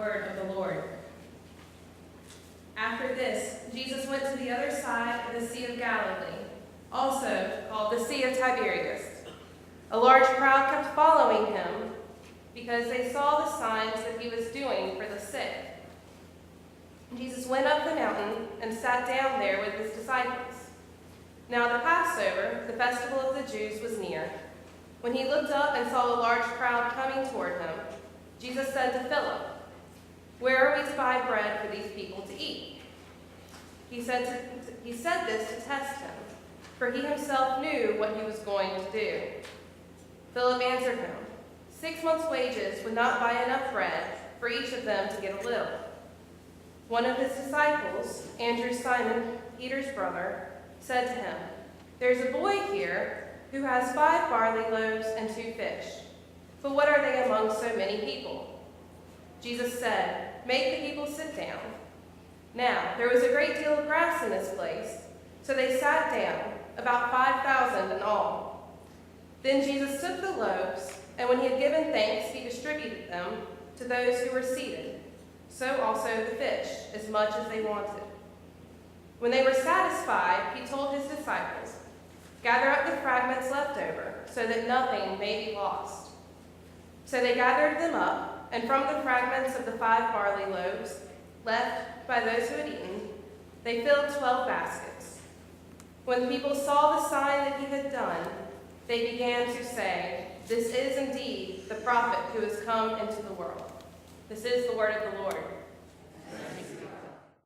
word of the Lord. After this, Jesus went to the other side of the Sea of Galilee, also called the Sea of Tiberias. A large crowd kept following him because they saw the signs that he was doing for the sick. Jesus went up the mountain and sat down there with his disciples. Now the Passover, the festival of the Jews, was near. When he looked up and saw a large crowd coming toward him, Jesus said to Philip, "Where are we to buy bread for these people to eat?" He said this to test him, for he himself knew what he was going to do. Philip answered him, 6 months' wages would not buy enough bread for each of them to get a little. One of his disciples, Andrew, Simon Peter's brother, said to him, "There's a boy here who has 5 barley loaves and 2 fish. But what are they among so many people?" Jesus said, "Make the people sit down." Now there was a great deal of grass in this place, so they sat down, about 5,000 in all. Then Jesus took the loaves, and when he had given thanks, he distributed them to those who were seated, so also the fish, as much as they wanted. When they were satisfied, he told his disciples, "Gather up the fragments left over, so that nothing may be lost." So they gathered them up, and from the fragments of the 5 barley loaves left by those who had eaten, they filled 12 baskets. When the people saw the sign that he had done, they began to say, "This is indeed the prophet who has come into the world." This is the word of the Lord.